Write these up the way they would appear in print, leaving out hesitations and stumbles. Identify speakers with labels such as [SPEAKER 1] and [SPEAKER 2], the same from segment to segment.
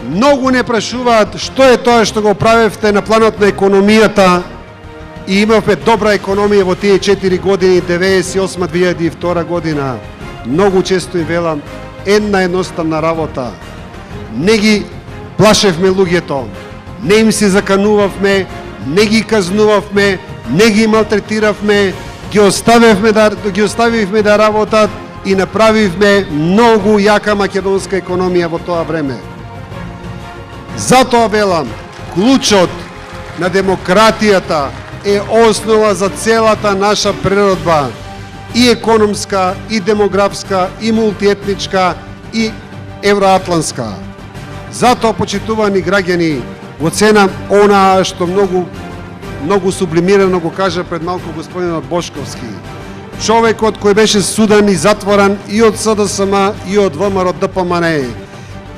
[SPEAKER 1] Многу не прашуваат што е тоа што го правевте на планот на економијата и имавме добра економија во тие 4 години, 98-2002 година. Многу често и велам, една едноставна работа. Не ги плашевме луѓето, не им се заканувавме, не ги казнувавме, не ги малтретиравме, ги оставивме да работат и направивме многу јака македонска економија во тоа време. Затоа велам, клучот на демократијата е основа за целата наша природба, и економска, и демографска, и мултиетничка, и евроатланска. Затоа, почитувани граѓани, го ценам она што многу сублимирано го кажа пред малку господинот Бошковски. Човекот кој беше судан и затворен и од СДСМ и од ВМРО ДПМН.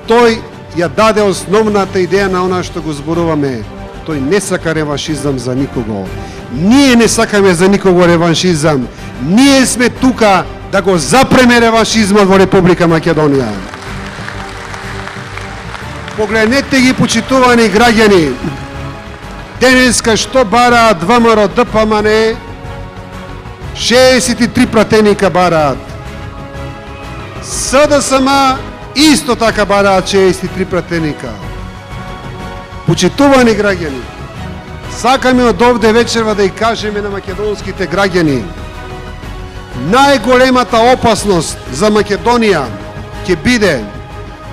[SPEAKER 1] Тој ја даде основната идеја на она што го зборуваме. Тој не сака реваншизам за никого. Ние не сакаме за никого реваншизам. Ние сме тука да го запреме реваншизмот во Република Македонија. Погледнете ги, почитувани граѓани. Денеска што бараат ВМРО ДПМН? 63 пратеника бараат. СДСМ исто така бараат 63 пратеника. Почитувани граѓани, сакаме од овде вечерва да и кажеме на македонските граѓани, најголемата опасност за Македонија ќе биде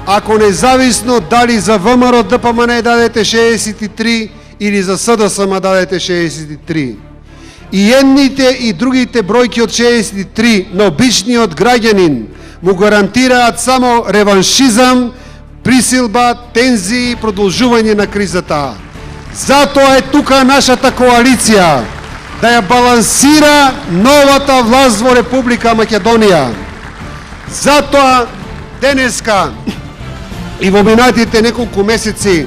[SPEAKER 1] ако независно дали за ВМРО ДПМН дадете 63 или за СДСМ дадете 63. И едните и другите бројки од 63 на обичниот граѓанин му гарантираат само реваншизам, присилба, тензии и продолжување на кризата. Затоа е тука нашата коалиција, да ја балансира новата власт во Република Македонија. Затоа денеска и во минатите неколку месеци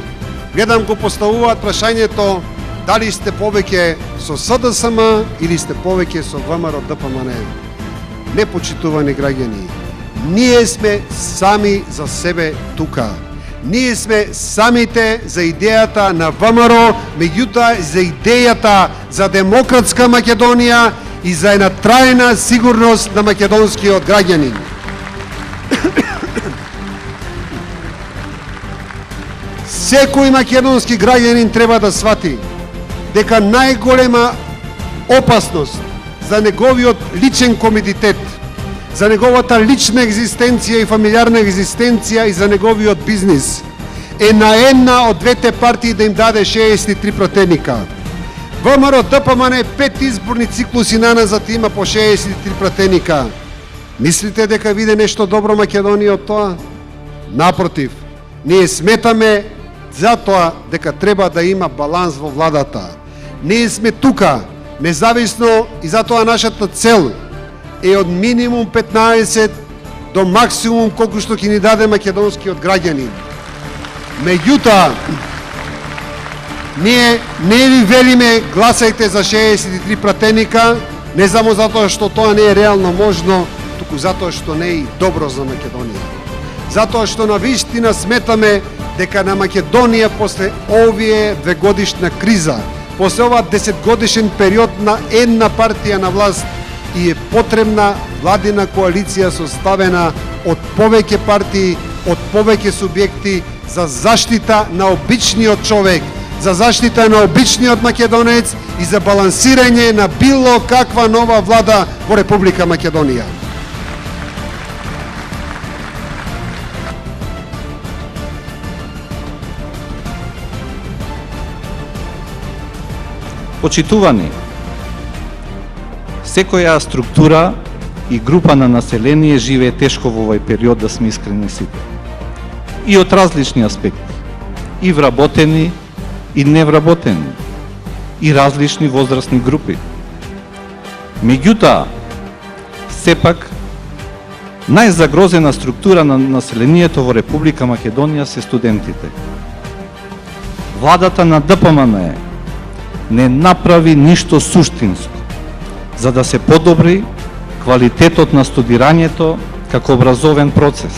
[SPEAKER 1] гледам го поставуваат прашањето дали сте повеќе со СДСМ или сте повеќе со ВМРО ДПМН. Непочитувани граѓани, ние сме сами за себе тука. Ние сме самите за идејата на ВМРО, меѓутоа за идејата за демократска Македонија и за една трајна сигурност на македонскиот граѓанин. Секој македонски граѓанин треба да свати дека најголема опасност за неговиот личен комедитет, за неговата лична екзистенција и фамилиарна екзистенција и за неговиот бизнис е на една од двете партии да им даде 63 пратеника. ВМРО ДПМН 5 изборни циклуси наназад има по 63 пратеника. Мислите дека виде нешто добро Македонија од тоа? Напротив, ние сметаме затоа дека треба да има баланс во владата. Ние сме тука, независно, и затоа нашата цел е од минимум 15 до максимум колку што ќе ни даде македонскиот граѓанин. Меѓутоа, ние не ви велиме гласајте за 63 пратеника, не само затоа што тоа не е реално можно, туку затоа што не е и добро за Македонија. Затоа што на вистина сметаме дека на Македонија после овие двегодишна криза, после ова 10-годишен период на една партија на власт, и е потребна владина коалиција составена од повеќе партии, од повеќе субјекти за заштита на обичниот човек, за заштита на обичниот македонец и за балансирање на било каква нова влада во Република Македонија.
[SPEAKER 2] Почитувани, секоја структура и група на население живее тешко во овој период, да сме искрени сите. И од различни аспекти, и вработени, и невработени, и различни возрастни групи. Меѓутоа, сепак, најзагрозена структура на населението во Република Македонија се студентите. Владата на ДПМН не направи ништо суштинско за да се подобри квалитетот на студирањето како образовен процес.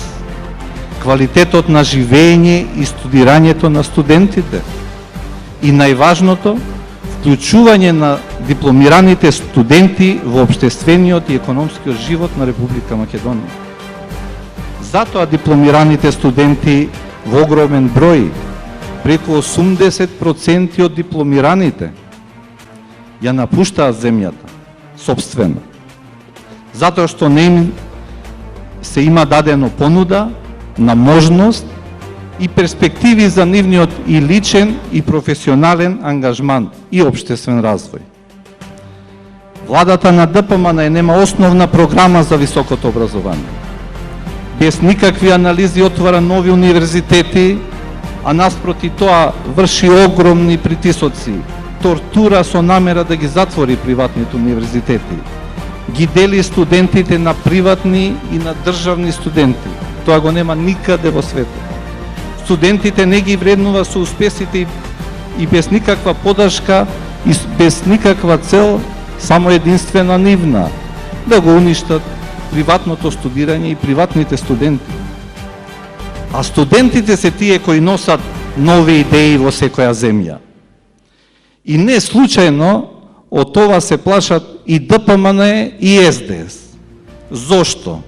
[SPEAKER 2] квалитетот на живење и студирањето на студентите. И најважното, вклучување на дипломираните студенти во општествениот и економскиот живот на Република Македонија. Затоа дипломираните студенти во огромен број, преку 80% од дипломираните, ја напуштаат земјата, сопствено. Затоа што не им се има дадено понуда на можност и перспективи за нивниот и личен и професионален ангажман и општествен развој. Владата на ДПМН нема основна програма за високото образование. Без никакви анализи отвара нови универзитети, а наспроти тоа врши огромни притисоци, тортура со намера да ги затвори приватните универзитети. Ги дели студентите на приватни и на државни студенти. Тоа го нема никаде во светот. Студентите не ги вреднува со успесите и без никаква подршка и без никаква цел, само единствена нивна, да го уништат приватното студирање и приватните студенти. А студентите се тие кои носат нови идеи во секоја земја. И не случајно од това се плашат и ДПМН и СДС. Зошто?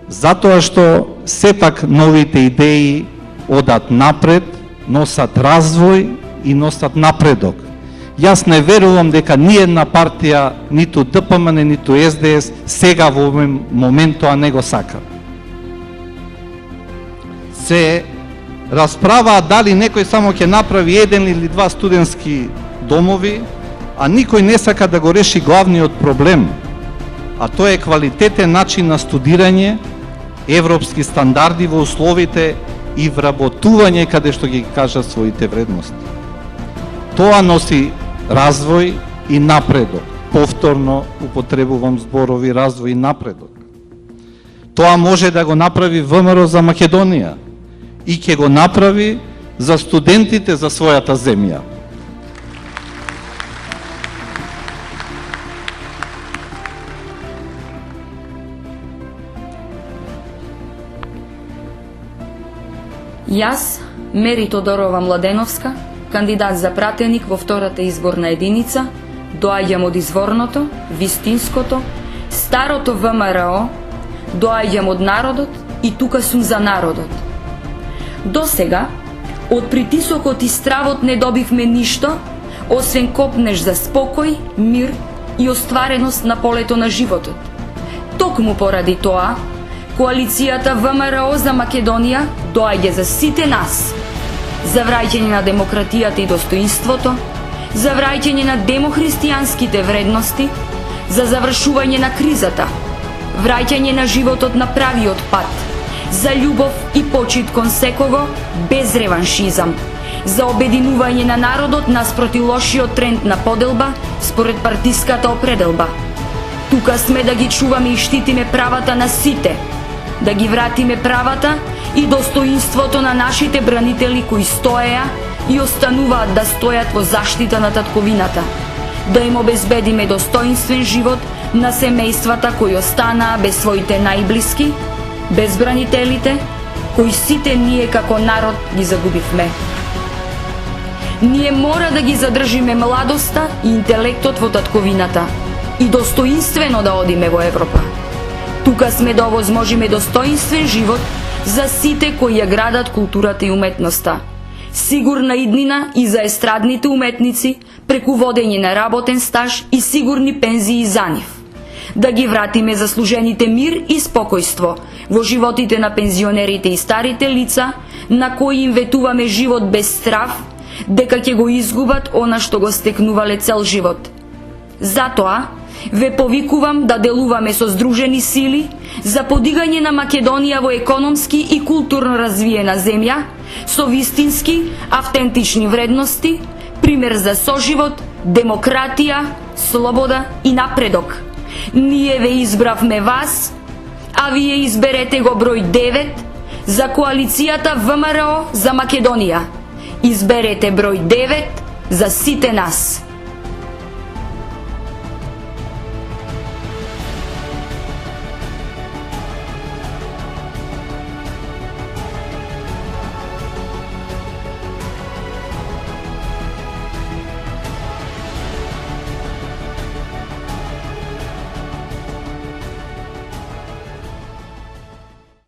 [SPEAKER 2] Затоа што сепак новите идеи одат напред, носат развој и носат напредок. Јас не верувам дека ни една партија, ниту ДПМН, ниту СДС, сега во момент тоа не го сака. Се расправаа дали некој само ќе направи еден или два студентски домови, а никој не сака да го реши главниот проблем, а тоа е квалитетен начин на студирање, европски стандарди во условите и вработување каде што ги кажат своите вредности. Тоа носи развој и напредок. Повторно употребувам зборови развој и напредок. Тоа може да го направи ВМРО за Македонија и ќе го направи за студентите за својата земја.
[SPEAKER 3] Јас, Мери Тодорова Младеновска, кандидат за пратеник во втората изборна единица, доаѓам од изворното, вистинското, старото ВМРО, доаѓам од народот и тука сум за народот. До сега, од притисокот и стравот не добивме ништо, освен копнеш за спокој, мир и оствареност на полето на животот. Токму поради тоа, коалицијата ВМРО за Македонија доаѓа за сите нас. За враќање на демократијата и достоинството, за враќање на демохристијанските вредности, за завршување на кризата, враќање на животот на правиот пат, за љубов и почит кон секого без реваншизам, за обединување на народот наспроти лошиот тренд на поделба според партиската определба. Тука сме да ги чуваме и штитиме правата на сите, да ги вратиме правата и достоинството на нашите бранители кои стоеа и остануваат да стојат во заштита на татковината, да им обезбедиме достоинствен живот на семејствата кои останаа без своите најблиски, без бранителите, кои сите ние како народ ги загубивме. Ние мора да ги задржиме младоста и интелектот во татковината и достоинствено да одиме во Европа. Тука сме да овозможиме достоинствен живот за сите кои ја градат културата и уметноста. Сигурна иднина и за естрадните уметници преку водење на работен стаж и сигурни пензии за нив. Да ги вратиме заслужените мир и спокојство во животите на пензионерите и старите лица, на кои им ветуваме живот без страв, дека ќе го изгубат она што го стекнувале цел живот. Затоа, ве повикувам да делуваме со здружени сили за подигање на Македонија во економски и културно развиена земја, со вистински, автентични вредности, пример за соживот, демократија, слобода и напредок. Ние ве избравме вас, а вие изберете го број 9 за коалицијата ВМРО за Македонија. Изберете број 9 за сите нас.